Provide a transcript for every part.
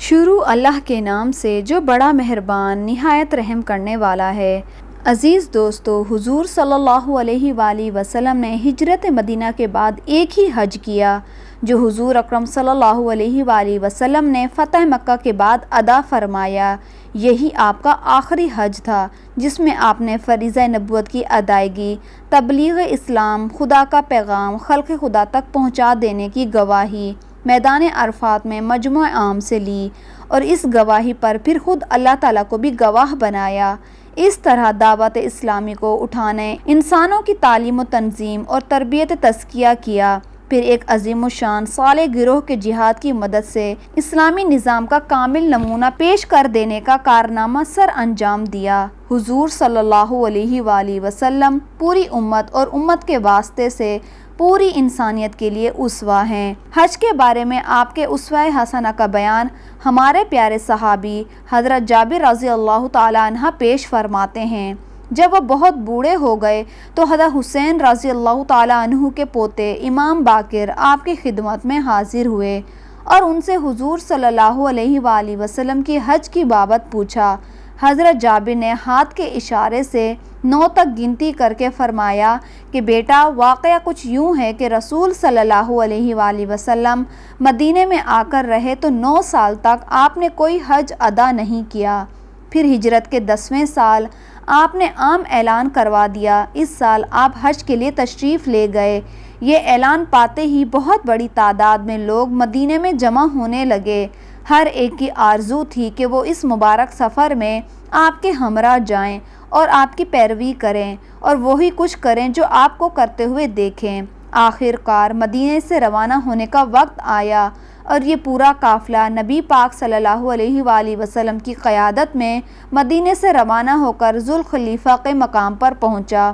شروع اللہ کے نام سے جو بڑا مہربان نہایت رحم کرنے والا ہے۔ عزیز دوستو، حضور صلی اللہ علیہ وآلہ وسلم نے ہجرت مدینہ کے بعد ایک ہی حج کیا جو حضور اکرم صلی اللہ علیہ وآلہ وسلم نے فتح مکہ کے بعد ادا فرمایا۔ یہی آپ کا آخری حج تھا جس میں آپ نے فریضہ نبوت کی ادائیگی، تبلیغ اسلام، خدا کا پیغام خلق خدا تک پہنچا دینے کی گواہی میدان عرفات میں مجمع عام سے لی، اور اس گواہی پر پھر خود اللہ تعالیٰ کو بھی گواہ بنایا۔ اس طرح دعوت اسلامی کو اٹھانے، انسانوں کی تعلیم و تنظیم اور تربیت تزکیہ کیا، پھر ایک عظیم الشان صالح گروہ کے جہاد کی مدد سے اسلامی نظام کا کامل نمونہ پیش کر دینے کا کارنامہ سر انجام دیا۔ حضور صلی اللہ علیہ وآلہ وسلم پوری امت اور امت کے واسطے سے پوری انسانیت کے لیے اسوہ ہیں۔ حج کے بارے میں آپ کے اسوہ حسنہ کا بیان ہمارے پیارے صحابی حضرت جابر رضی اللہ تعالیٰ عنہ پیش فرماتے ہیں۔ جب وہ بہت بوڑھے ہو گئے تو حضرت حسین رضی اللہ تعالیٰ عنہ کے پوتے امام باقر آپ کی خدمت میں حاضر ہوئے اور ان سے حضور صلی اللہ علیہ وآلہ وسلم کی حج کی بابت پوچھا۔ حضرت جابر نے ہاتھ کے اشارے سے 9 تک گنتی کر کے فرمایا کہ بیٹا، واقعہ کچھ یوں ہے کہ رسول صلی اللہ علیہ وآلہ وسلم مدینے میں آ کر رہے تو 9 سال تک آپ نے کوئی حج ادا نہیں کیا۔ پھر ہجرت کے 10ویں سال آپ نے عام اعلان کروا دیا، اس سال آپ حج کے لیے تشریف لے گئے۔ یہ اعلان پاتے ہی بہت بڑی تعداد میں لوگ مدینے میں جمع ہونے لگے۔ ہر ایک کی آرزو تھی کہ وہ اس مبارک سفر میں آپ کے ہمراہ جائیں اور آپ کی پیروی کریں اور وہی کچھ کریں جو آپ کو کرتے ہوئے دیکھیں۔ آخر کار مدینے سے روانہ ہونے کا وقت آیا اور یہ پورا قافلہ نبی پاک صلی اللہ علیہ وآلہ وسلم کی قیادت میں مدینے سے روانہ ہو کر ذوالخلیفہ کے مقام پر پہنچا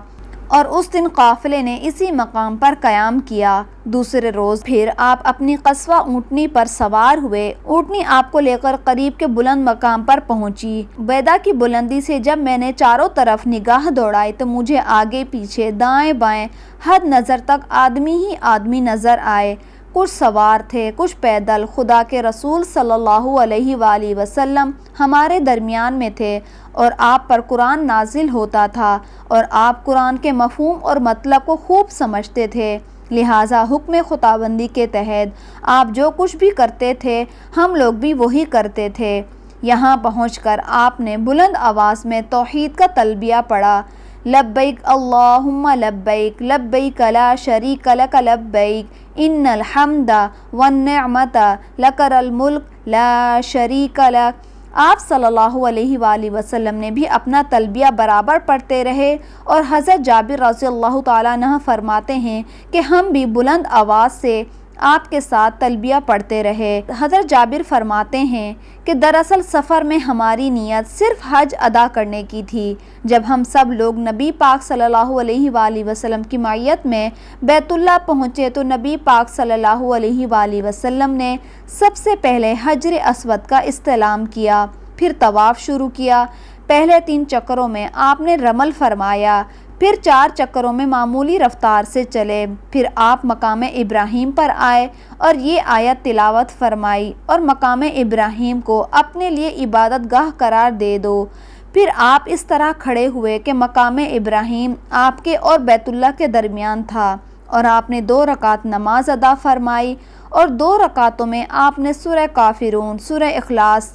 اور اس دن قافلے نے اسی مقام پر قیام کیا۔ دوسرے روز پھر آپ اپنی قصوہ اونٹنی پر سوار ہوئے۔ اونٹنی آپ کو لے کر قریب کے بلند مقام پر پہنچی۔ بیدا کی بلندی سے جب میں نے چاروں طرف نگاہ دوڑائی تو مجھے آگے پیچھے دائیں بائیں حد نظر تک آدمی ہی آدمی نظر آئے۔ کچھ سوار تھے، کچھ پیدل۔ خدا کے رسول صلی اللہ علیہ وآلہ وسلم ہمارے درمیان میں تھے اور آپ پر قرآن نازل ہوتا تھا اور آپ قرآن کے مفہوم اور مطلب کو خوب سمجھتے تھے، لہٰذا حکم خداوندی کے تحت آپ جو کچھ بھی کرتے تھے ہم لوگ بھی وہی کرتے تھے۔ یہاں پہنچ کر آپ نے بلند آواز میں توحید کا تلبیہ پڑھا، لبیک اللہم لبیک، لبیک لا شریک لک لبیک، ان الحمد والنعمت لک الملک لا شریک لک۔ آپ صلی اللہ علیہ وآلہ وسلم نے بھی اپنا تلبیہ برابر پڑھتے رہے اور حضرت جابر رضی اللہ تعالیٰ عنہ فرماتے ہیں کہ ہم بھی بلند آواز سے آپ کے ساتھ تلبیہ پڑھتے رہے۔ حضرت جابر فرماتے ہیں کہ دراصل سفر میں ہماری نیت صرف حج ادا کرنے کی تھی۔ جب ہم سب لوگ نبی پاک صلی اللہ علیہ وآلہ وسلم کی معیت میں بیت اللہ پہنچے تو نبی پاک صلی اللہ علیہ وآلہ وسلم نے سب سے پہلے حجر اسود کا استلام کیا، پھر طواف شروع کیا۔ پہلے 3 چکروں میں آپ نے رمل فرمایا، پھر 4 چکروں میں معمولی رفتار سے چلے، پھر آپ مقام ابراہیم پر آئے اور یہ آیت تلاوت فرمائی، اور مقام ابراہیم کو اپنے لیے عبادت گاہ قرار دے دو۔ پھر آپ اس طرح کھڑے ہوئے کہ مقام ابراہیم آپ کے اور بیت اللہ کے درمیان تھا، اور آپ نے 2 رکعت نماز ادا فرمائی، اور 2 رکعتوں میں آپ نے سورہ کافرون، سورہ اخلاص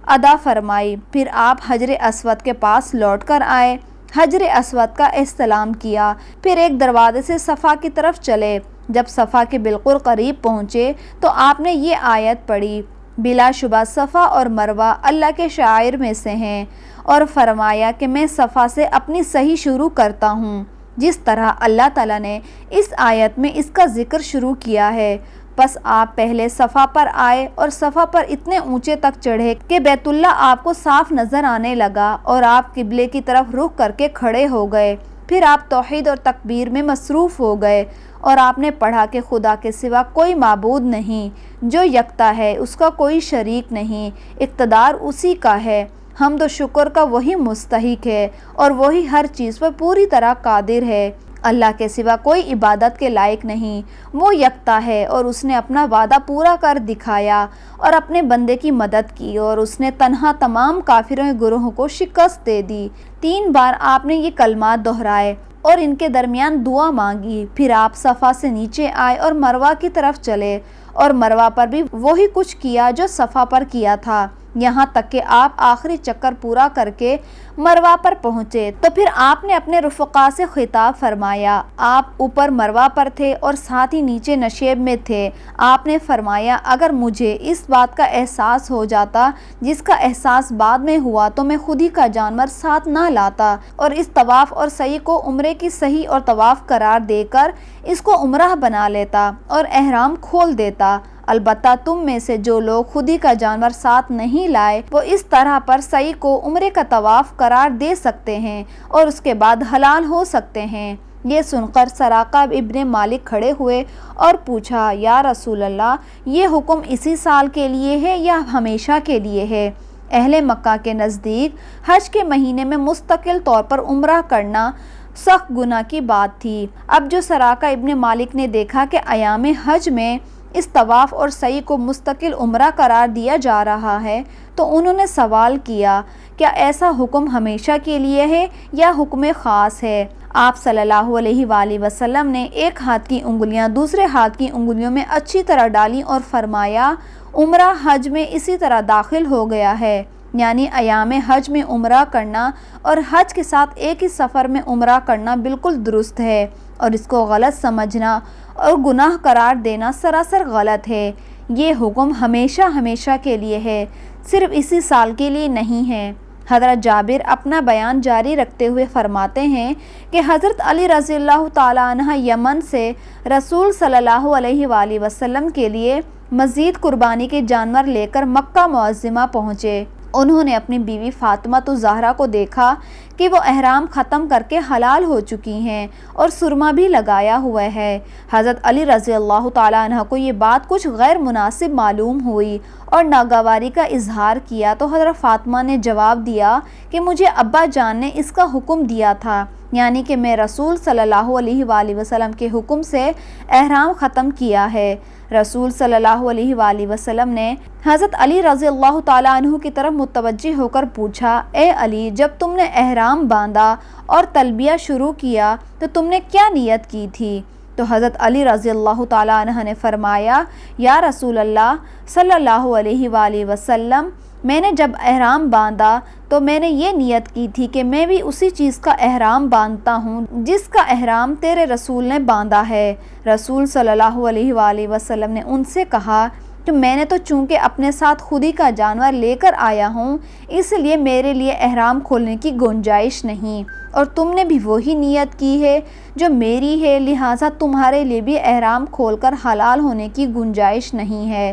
ادا فرمائی۔ پھر آپ حجر اسود کے پاس لوٹ کر آئے، حجر اسود کا استلام کیا، پھر ایک دروازے سے صفا کی طرف چلے۔ جب صفا کے بالکل قریب پہنچے تو آپ نے یہ آیت پڑھی، بلا شبہ صفا اور مروہ اللہ کے شعائر میں سے ہیں، اور فرمایا کہ میں صفا سے اپنی صحیح شروع کرتا ہوں، جس طرح اللہ تعالیٰ نے اس آیت میں اس کا ذکر شروع کیا ہے۔ پس آپ پہلے صفا پر آئے اور صفا پر اتنے اونچے تک چڑھے کہ بیت اللہ آپ کو صاف نظر آنے لگا اور آپ قبلے کی طرف رخ کر کے کھڑے ہو گئے۔ پھر آپ توحید اور تکبیر میں مصروف ہو گئے اور آپ نے پڑھا کہ خدا کے سوا کوئی معبود نہیں، جو یکتا ہے، اس کا کوئی شریک نہیں، اقتدار اسی کا ہے، حمد و شکر کا وہی مستحق ہے اور وہی ہر چیز پر پوری طرح قادر ہے۔ اللہ کے سوا کوئی عبادت کے لائق نہیں، وہ یکتا ہے، اور اس نے اپنا وعدہ پورا کر دکھایا اور اپنے بندے کی مدد کی، اور اس نے تنہا تمام کافروں کے گروہوں کو شکست دے دی۔ 3 بار آپ نے یہ کلمات دہرائے اور ان کے درمیان دعا مانگی، پھر آپ صفا سے نیچے آئے اور مروہ کی طرف چلے، اور مروہ پر بھی وہی کچھ کیا جو صفا پر کیا تھا، یہاں تک کہ آپ آخری چکر پورا کر کے مروہ پر پہنچے تو پھر آپ نے اپنے رفقا سے خطاب فرمایا۔ آپ اوپر مروہ پر تھے اور ساتھ ہی نیچے نشیب میں تھے۔ آپ نے فرمایا اگر مجھے اس بات کا احساس ہو جاتا جس کا احساس بعد میں ہوا تو میں خود ہی کا جانور ساتھ نہ لاتا اور اس طواف اور سعی کو عمرے کی صحیح اور طواف قرار دے کر اس کو عمرہ بنا لیتا اور احرام کھول دیتا۔ البتہ تم میں سے جو لوگ خودی کا جانور ساتھ نہیں لائے وہ اس طرح پر سعی کو عمرے کا طواف قرار دے سکتے ہیں اور اس کے بعد حلال ہو سکتے ہیں۔ یہ سن کر سراقہ ابن مالک کھڑے ہوئے اور پوچھا یا رسول اللہ، یہ حکم اسی سال کے لیے ہے یا ہمیشہ کے لیے ہے؟ اہل مکہ کے نزدیک حج کے مہینے میں مستقل طور پر عمرہ کرنا سخت گناہ کی بات تھی۔ اب جو سراقہ ابن مالک نے دیکھا کہ ایام حج میں اس طواف اور سعی کو مستقل عمرہ قرار دیا جا رہا ہے تو انہوں نے سوال کیا کیا ایسا حکم ہمیشہ کے لیے ہے یا حکم خاص ہے؟ آپ صلی اللہ علیہ وآلہ وسلم نے ایک ہاتھ کی انگلیاں دوسرے ہاتھ کی انگلیوں میں اچھی طرح ڈالیں اور فرمایا عمرہ حج میں اسی طرح داخل ہو گیا ہے، یعنی ایام حج میں عمرہ کرنا اور حج کے ساتھ ایک ہی سفر میں عمرہ کرنا بالکل درست ہے، اور اس کو غلط سمجھنا اور گناہ قرار دینا سراسر غلط ہے۔ یہ حکم ہمیشہ کے لیے ہے، صرف اسی سال کے لیے نہیں ہے۔ حضرت جابر اپنا بیان جاری رکھتے ہوئے فرماتے ہیں کہ حضرت علی رضی اللہ تعالیٰ عنہ یمن سے رسول صلی اللہ علیہ وآلہ وسلم کے لیے مزید قربانی کے جانور لے کر مکہ معظمہ پہنچے۔ انہوں نے اپنی بیوی فاطمہ الزہرا کو دیکھا کہ وہ احرام ختم کر کے حلال ہو چکی ہیں اور سرما بھی لگایا ہوا ہے۔ حضرت علی رضی اللہ تعالیٰ عنہ کو یہ بات کچھ غیر مناسب معلوم ہوئی اور ناگواری کا اظہار کیا تو حضرت فاطمہ نے جواب دیا کہ مجھے ابا جان نے اس کا حکم دیا تھا، یعنی کہ میں رسول صلی اللہ علیہ وآلہ وسلم کے حکم سے احرام ختم کیا ہے۔ رسول صلی اللہ علیہ وآلہ وسلم نے حضرت علی رضی اللہ تعالیٰ عنہ کی طرف متوجہ ہو کر پوچھا اے علی، جب تم نے احرام باندھا اور تلبیہ شروع کیا تو تم نے کیا نیت کی تھی؟ تو حضرت علی رضی اللہ تعالیٰ عنہ نے فرمایا یا رسول اللہ صلی اللہ علیہ وآلہ وسلم، میں نے جب احرام باندھا تو میں نے یہ نیت کی تھی کہ میں بھی اسی چیز کا احرام باندھتا ہوں جس کا احرام تیرے رسول نے باندھا ہے۔ رسول صلی اللہ علیہ وآلہ وسلم نے ان سے کہا کہ میں نے تو چونکہ اپنے ساتھ خودی کا جانور لے کر آیا ہوں اس لیے میرے لیے احرام کھولنے کی گنجائش نہیں، اور تم نے بھی وہی نیت کی ہے جو میری ہے، لہٰذا تمہارے لیے بھی احرام کھول کر حلال ہونے کی گنجائش نہیں ہے۔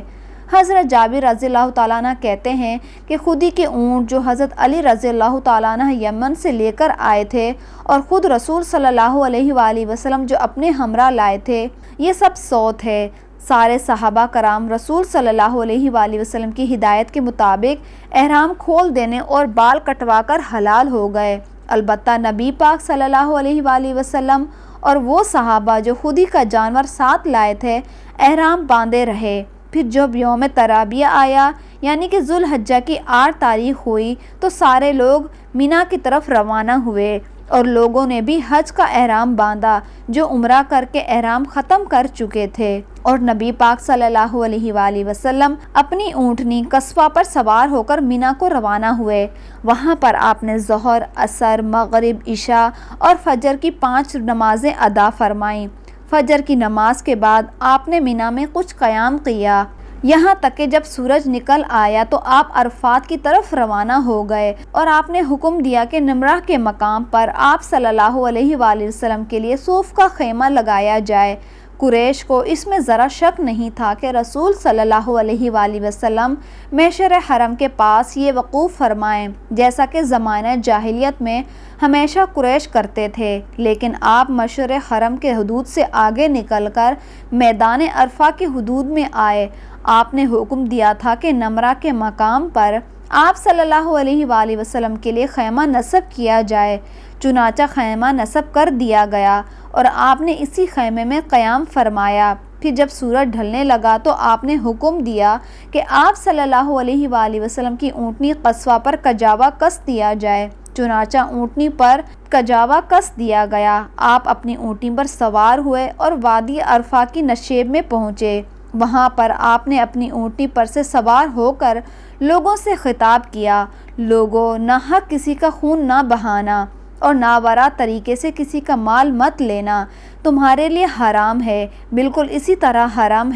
حضرت جابر رضی اللہ تعالیٰ عنہ کہتے ہیں کہ خودی کے اونٹ جو حضرت علی رضی اللہ تعالیٰ عنہ یمن سے لے کر آئے تھے اور خود رسول صلی اللہ علیہ وآلہ وسلم جو اپنے ہمراہ لائے تھے، یہ سب سوت ہے۔ سارے صحابہ کرام رسول صلی اللہ علیہ وآلہ وسلم کی ہدایت کے مطابق احرام کھول دینے اور بال کٹوا کر حلال ہو گئے، البتہ نبی پاک صلی اللہ علیہ وآلہ وسلم اور وہ صحابہ جو خودی کا جانور ساتھ لائے تھے احرام باندھے رہے۔ پھر جب یوم ترابیہ آیا یعنی کہ ذوالحجہ کی 8 تاریخ ہوئی تو سارے لوگ مینا کی طرف روانہ ہوئے اور لوگوں نے بھی حج کا احرام باندھا جو عمرہ کر کے احرام ختم کر چکے تھے، اور نبی پاک صلی اللہ علیہ وآلہ وسلم اپنی اونٹنی قصوہ پر سوار ہو کر مینا کو روانہ ہوئے۔ وہاں پر آپ نے ظہر، عصر، مغرب، عشاء اور فجر کی 5 نمازیں ادا فرمائیں۔ فجر کی نماز کے بعد آپ نے مینا میں کچھ قیام کیا، یہاں تک کہ جب سورج نکل آیا تو آپ عرفات کی طرف روانہ ہو گئے، اور آپ نے حکم دیا کہ نمرہ کے مقام پر آپ صلی اللہ علیہ وآلہ وسلم کے لیے صوف کا خیمہ لگایا جائے۔ قریش کو اس میں ذرا شک نہیں تھا کہ رسول صلی اللہ علیہ وآلہ وسلم محشر حرم کے پاس یہ وقوف فرمائیں، جیسا کہ زمانہ جاہلیت میں ہمیشہ قریش کرتے تھے، لیکن آپ محشر حرم کے حدود سے آگے نکل کر میدان عرفہ کی حدود میں آئے۔ آپ نے حکم دیا تھا کہ نمرہ کے مقام پر آپ صلی اللہ علیہ وآلہ وسلم کے لیے خیمہ نصب کیا جائے، چنانچہ خیمہ نصب کر دیا گیا اور آپ نے اسی خیمے میں قیام فرمایا۔ پھر جب سورج ڈھلنے لگا تو آپ نے حکم دیا کہ آپ صلی اللہ علیہ وآلہ وسلم کی اونٹنی قصوہ پر کجاوا کس دیا جائے۔ چنانچہ اونٹنی پر کجاوا کس دیا گیا۔ آپ اپنی اونٹنی پر سوار ہوئے اور وادی عرفہ کی نشیب میں پہنچے۔ وہاں پر آپ نے اپنی اونٹنی پر سے سوار ہو کر لوگوں سے خطاب کیا، لوگوں، ناحق کسی کا خون نہ بہانا اور ناورا طریقے سے کسی کا مال مت لینا تمہارے لیے حرام ہے، بالکل اسی طرح حرام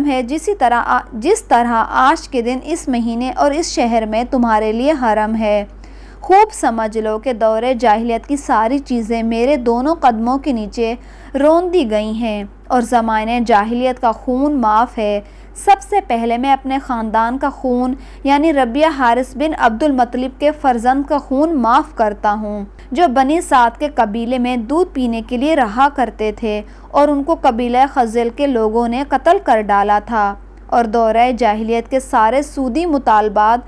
ہے جس طرح آج کے دن اس مہینے اور اس شہر میں تمہارے لیے حرام ہے۔ خوب سمجھ لو کہ دور جاہلیت کی ساری چیزیں میرے دونوں قدموں کے نیچے رون دی گئی ہیں اور زمانے جاہلیت کا خون معاف ہے۔ سب سے پہلے میں اپنے خاندان کا خون یعنی ربیعہ حارث بن عبد المطلب کے فرزند کا خون معاف کرتا ہوں، جو بنی سعد کے قبیلے میں دودھ پینے کے لیے رہا کرتے تھے اور ان کو قبیلہ خزرج کے لوگوں نے قتل کر ڈالا تھا، اور دورہ جاہلیت کے سارے سودی مطالبات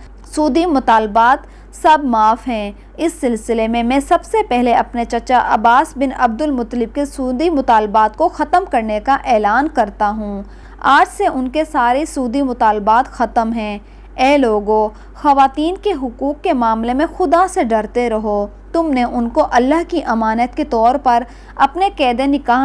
سب معاف ہیں۔ اس سلسلے میں سب سے پہلے اپنے چچا عباس بن عبد المطلب کے سودی مطالبات کو ختم کرنے کا اعلان کرتا ہوں۔ آج سے ان کے سارے سودی مطالبات ختم ہیں۔ اے لوگو، خواتین کے حقوق کے معاملے میں خدا سے ڈرتے رہو۔ تم نے ان کو اللہ کی امانت کے طور پر اپنے قید نکاح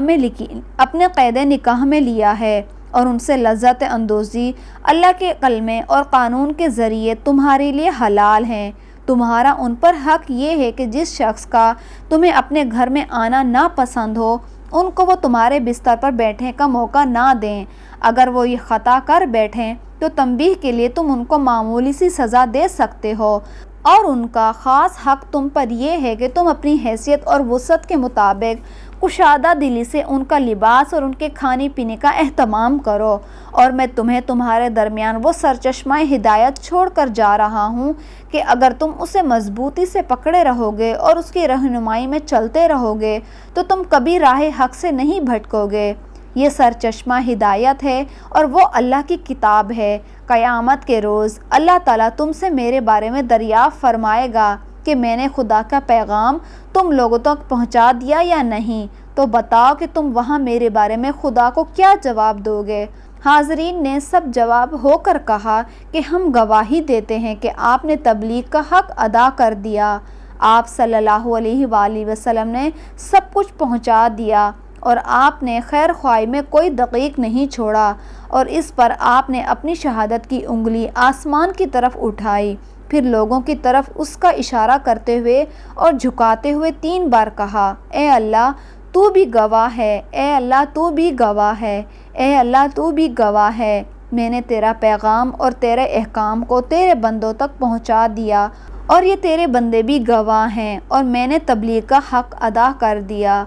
میں لیا ہے اور ان سے لذت اندوزی اللہ کے کلمے اور قانون کے ذریعے تمہارے لیے حلال ہیں۔ تمہارا ان پر حق یہ ہے کہ جس شخص کا تمہیں اپنے گھر میں آنا ناپسند ہو، ان کو وہ تمہارے بستر پر بیٹھنے کا موقع نہ دیں۔ اگر وہ یہ خطا کر بیٹھیں تو تنبیہ کے لیے تم ان کو معمولی سی سزا دے سکتے ہو، اور ان کا خاص حق تم پر یہ ہے کہ تم اپنی حیثیت اور وسعت کے مطابق کشادہ دلی سے ان کا لباس اور ان کے کھانے پینے کا اہتمام کرو، اور میں تمہیں تمہارے درمیان وہ سرچشمہ ہدایت چھوڑ کر جا رہا ہوں کہ اگر تم اسے مضبوطی سے پکڑے رہو گے اور اس کی رہنمائی میں چلتے رہو گے تو تم کبھی راہ حق سے نہیں بھٹکو گے۔ یہ سرچشمہ ہدایت ہے اور وہ اللہ کی کتاب ہے۔ قیامت کے روز اللہ تعالیٰ تم سے میرے بارے میں دریافت فرمائے گا کہ میں نے خدا کا پیغام تم لوگوں تک پہنچا دیا یا نہیں، تو بتاؤ کہ تم وہاں میرے بارے میں خدا کو کیا جواب دو گے؟ حاضرین نے سب جواب ہو کر کہا کہ ہم گواہی دیتے ہیں کہ آپ نے تبلیغ کا حق ادا کر دیا۔ آپ صلی اللہ علیہ وآلہ وسلم نے سب کچھ پہنچا دیا اور آپ نے خیر خواہی میں کوئی دقیق نہیں چھوڑا، اور اس پر آپ نے اپنی شہادت کی انگلی آسمان کی طرف اٹھائی، پھر لوگوں کی طرف اس کا اشارہ کرتے ہوئے اور جھکاتے ہوئے 3 بار کہا، اے اللہ تو بھی گواہ ہے، اے اللہ تو بھی گواہ ہے، اے اللہ تو بھی گواہ ہے، میں نے تیرا پیغام اور تیرے احکام کو تیرے بندوں تک پہنچا دیا اور یہ تیرے بندے بھی گواہ ہیں، اور میں نے تبلیغ کا حق ادا کر دیا۔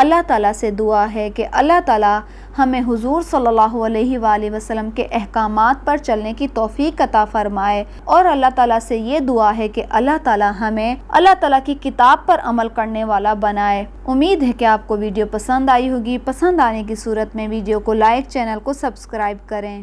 اللہ تعالیٰ سے دعا ہے کہ اللہ تعالیٰ ہمیں حضور صلی اللہ علیہ وآلہ وسلم کے احکامات پر چلنے کی توفیق عطا فرمائے، اور اللہ تعالیٰ سے یہ دعا ہے کہ اللہ تعالیٰ ہمیں اللہ تعالیٰ کی کتاب پر عمل کرنے والا بنائے۔ امید ہے کہ آپ کو ویڈیو پسند آئی ہوگی۔ پسند آنے کی صورت میں ویڈیو کو لائک، چینل کو سبسکرائب کریں۔